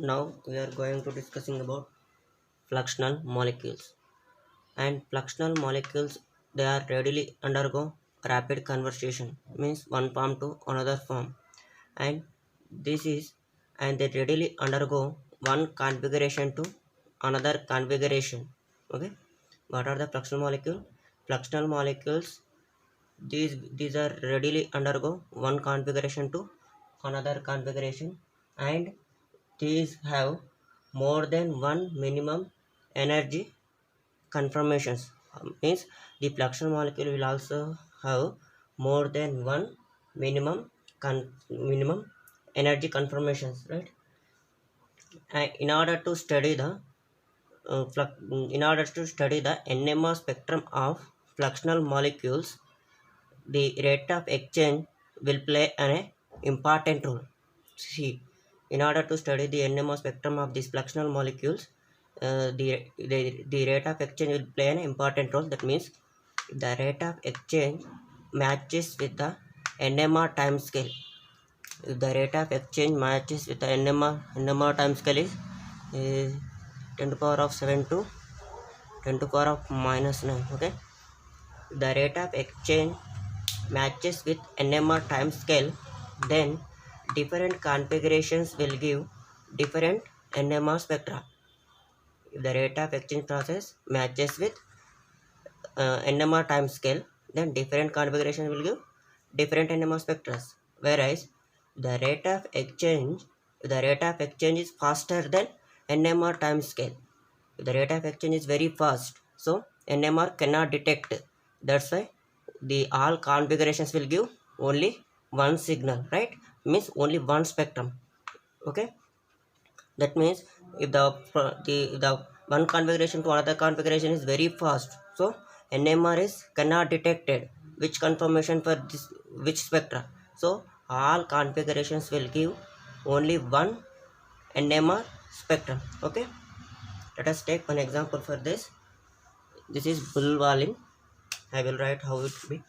Now we are going to discussing about fluxional molecules. And fluxional molecules, they are readily undergo rapid conversion, means one form to another form, and this is and they readily undergo one configuration to another configuration. Okay, what are the fluxional molecule? Fluxional molecules, these are readily undergo one configuration to another configuration, and these have more than one minimum energy conformations. Means the fluxional molecule will also have more than one minimum minimum energy conformations, right? And in order to study the NMR spectrum of fluxional molecules, the rate of exchange will play an important role. See, in order to study the NMR spectrum of these fluxional molecules, the rate of exchange will play an important role. That means the rate of exchange matches with the NMR time scale. If the rate of exchange matches with the NMR time scale is 10 to power of 7 to 10 to power of minus 9. Okay, the rate of exchange matches with NMR time scale, then different configurations will give different NMR spectra. If the rate of exchange process matches with NMR time scale, then different configuration will give different NMR spectra. Whereas the rate of exchange is faster than NMR time scale. If the rate of exchange is very fast, so NMR cannot detect. That's why the all configurations will give only one signal, right? Means only one spectrum. Okay, that means if the one configuration to another configuration is very fast, so NMR is cannot detected which conformation for this which spectra. So all configurations will give only one NMR spectrum. Okay, let us take one example for this. This is bulvalin. I will write how it will be.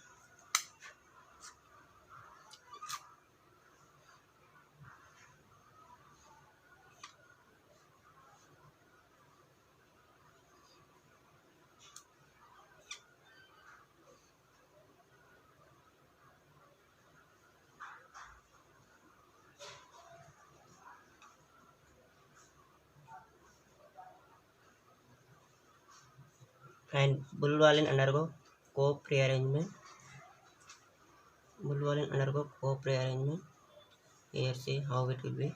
And bulvalin undergo co-prearrangement. Bulvalin undergo co-prearrangement. Here see how it will be.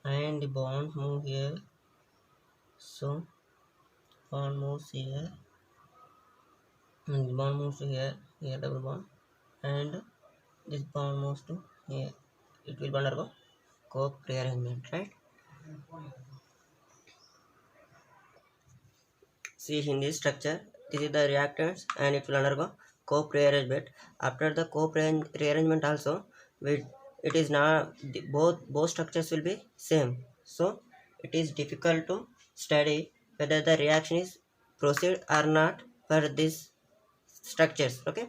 And the bonds move here, so bond moves here, and the bond moves to here double bond, and this bond moves to here. It will undergo co-prearrangement, right? See, in this structure, this is the reactants, and it will undergo co-prearrangement. After the co-prearrangement also, it is not both structures will be same. So it is difficult to study whether the reaction is proceed or not for these structures. Okay,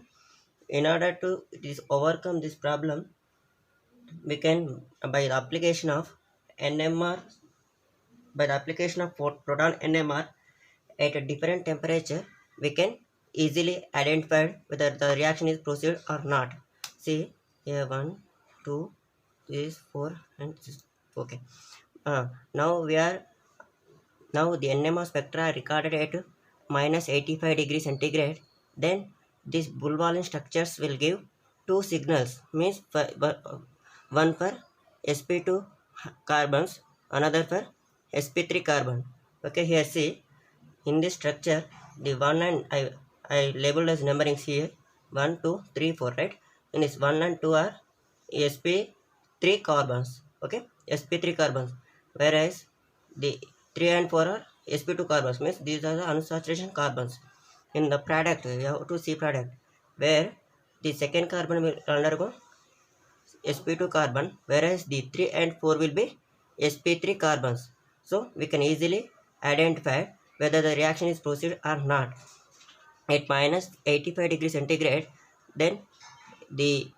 in order to overcome this problem, we can by the application of NMR by the application of proton NMR at a different temperature, we can easily identify whether the reaction is proceed or not. See here, 1 2 3 4 and 6. Okay, now the NMR spectra are recorded at minus 85 degrees centigrade. Then these bulvalin structures will give two signals, means one for sp2 carbons, another for sp3 carbon. Okay, here see, in this structure, the one and I labeled as numberings here, 1 2 3 4, right? In this 1 and 2 are sp3 carbons. Okay, sp3 carbons, whereas the 3 and 4 are sp2 carbons, means these are the unsaturation carbons. In the product, you have to see product where the second carbon will undergo sp2 carbon, whereas the 3 and 4 will be sp3 carbons. So we can easily identify whether the reaction is proceeded or not. At minus 85 degrees centigrade, then the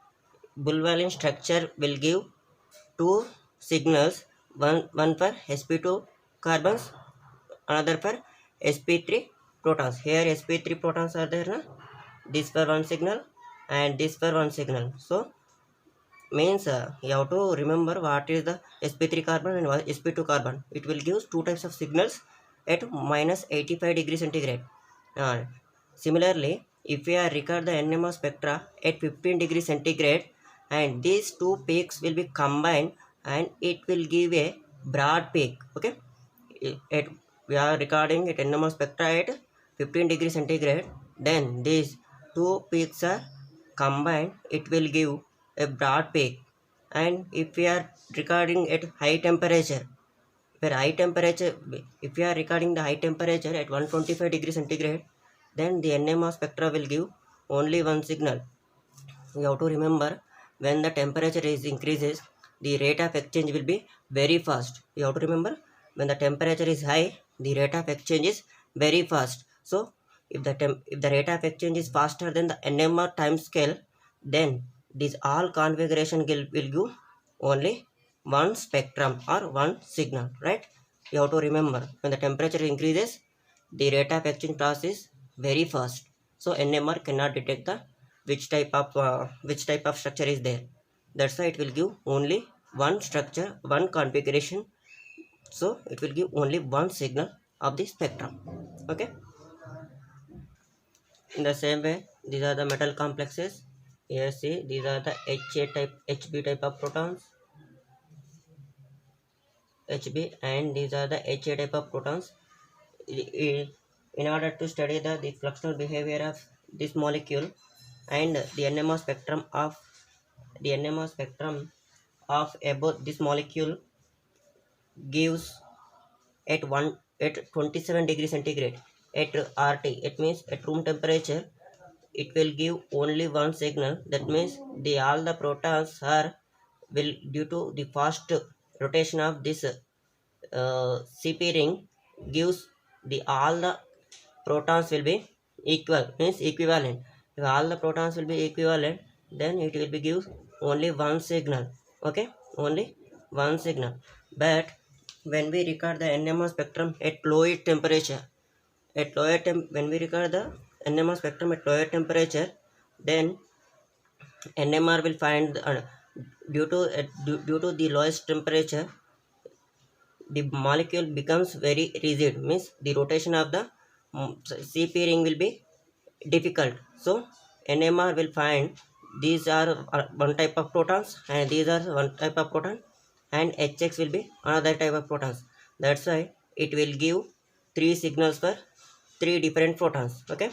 Bulwellian structure will give two signals, one for sp2 carbons, another for sp3 protons. Here sp3 protons are there, na? This for one signal and this for one signal. So means you have to remember what is the sp3 carbon and what sp2 carbon. It will give two types of signals at minus 85 degrees centigrade. Similarly, if we are record the NMR spectra at 15 degrees centigrade, and these two peaks will be combined and it will give a broad peak. Okay, we are recording at NMR spectra at 15 degrees centigrade, then these two peaks are combined, it will give a broad peak. And if we are recording at high temperature, if we are recording the high temperature at 125 degrees centigrade, then the NMR spectra will give only one signal. You have to remember, when the temperature is increases, the rate of exchange will be very fast. You have to remember, when the temperature is high, the rate of exchange is very fast. So if the rate of exchange is faster than the NMR time scale, then this all configuration will give only one spectrum or one signal, right? You have to remember, when the temperature increases, the rate of exchange process is very fast. So NMR cannot detect the which type of structure is there. That's why it will give only one structure, one configuration. So it will give only one signal of the spectrum. Okay. In the same way, these are the metal complexes. Here see, these are the HA type, HB type of protons, HB, and these are the HA type of protons. In order to study the fluxional behavior of this molecule and the NMR spectrum of about this molecule gives at 27 degrees centigrade at RT, it means at room temperature, it will give only one signal. That means all the protons are will, due to the fast rotation of this CP ring, gives all the protons will be equal, means equivalent. If all the protons will be equivalent, then it will be give only one signal. Okay, only one signal. But when we record the NMR spectrum at lower temperature, when we record the NMR spectrum at lower temperature, then NMR will find due to the lowest temperature, the molecule becomes very rigid, means the rotation of the CP ring will be difficult. So NMR will find these are one type of protons and these are one type of proton, and HX will be another type of protons. That's why it will give three signals for three different protons. Okay,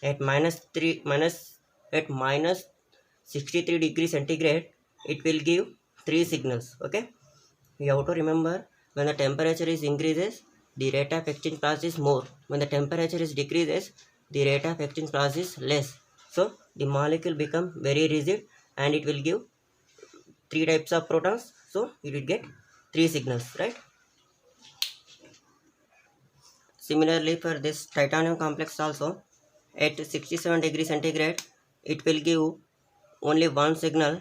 at minus 63 degrees centigrade, it will give three signals. Okay, you have to remember, when the temperature is increases, the rate of exchange process is more. When the temperature is decreases, the rate of exchange process is less. So the molecule become very rigid and it will give three types of protons. So it will get three signals, right? Similarly, for this titanium complex also, at 67 degrees centigrade, it will give only one signal.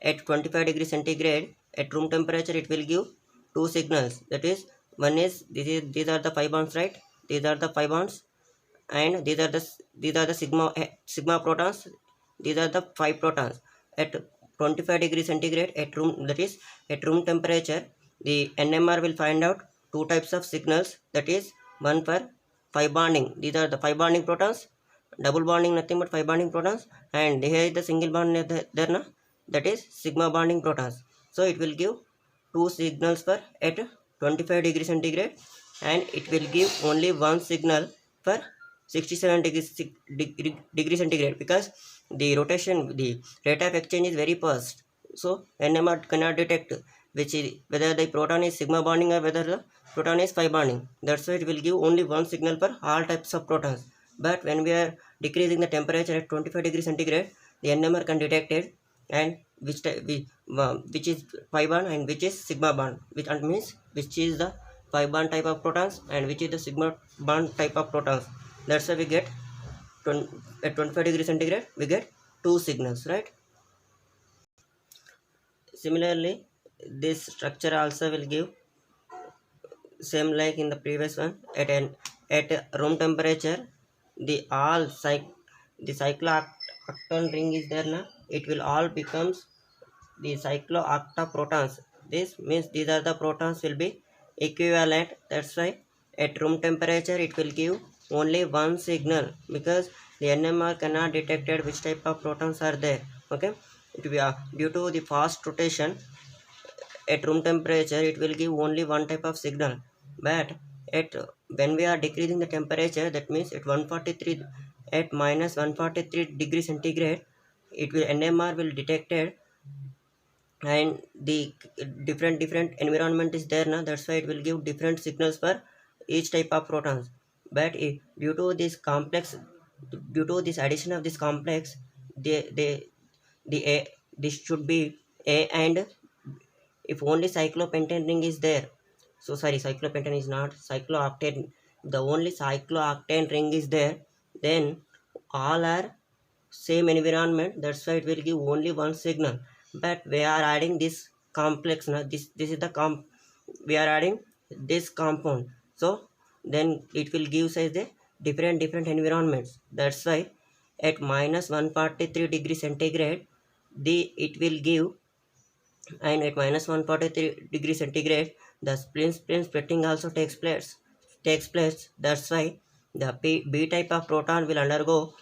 At 25 degrees centigrade, at room temperature, it will give two signals. That is, one is these are the 5 bonds, right? These are the 5 bonds, and these are the sigma protons. These are the 5 protons. At 25 degrees centigrade, at room temperature, the NMR will find out two types of signals. That is, one for 5 bonding. These are the 5 bonding protons. Double bonding, nothing but 5 bonding protons, and here is the single bond there, na? That is sigma bonding protons. So it will give two signals for at 25 degrees centigrade, and it will give only one signal for 67 degree centigrade, because the rate of exchange is very fast. So NMR cannot detect whether the proton is sigma bonding or whether the proton is 5 bonding. That's why it will give only one signal for all types of protons. But when we are decreasing the temperature at 25 degrees centigrade, the NMR can detect it, and which is pi bond and which is sigma bond, which means which is the pi bond type of protons and which is the sigma bond type of protons. That's why we get at 25 degree centigrade we get two signals, right? Similarly, this structure also will give same like in the previous one. At room temperature, the cyclooctane ring is there now. It will all becomes the cycloocta protons. This means these are the protons will be equivalent. That's why at room temperature it will give only one signal, because the NMR cannot detect which type of protons are there. Okay, it will be, due to the fast rotation at room temperature it will give only one type of signal. But at when we are decreasing the temperature, that means at 143, at minus 143 degree centigrade, it will NMR will detected, and the different environment is there now. That's why it will give different signals for each type of protons. But due to this complex, due to this addition of this complex, the a this should be a, and if only cyclopentane ring is there, so sorry, cyclopentane is not, cyclooctane, the only cyclooctane ring is there, then all are same environment. That's why it will give only one signal. But we are adding this complex now, this is the we are adding this compound, so then it will give us the different environments. That's why at minus 143 degree centigrade it will give, and at minus 143 degree centigrade the spin splitting also takes place. That's why the B type of proton will undergo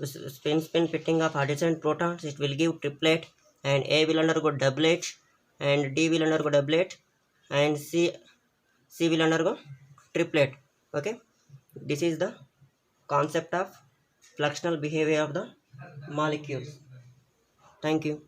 spin splitting of adjacent protons. It will give triplet, and A will undergo doublet, and D will undergo doublet, and C will undergo triplet. Okay, this is the concept of fluxional behavior of the molecules. Thank you.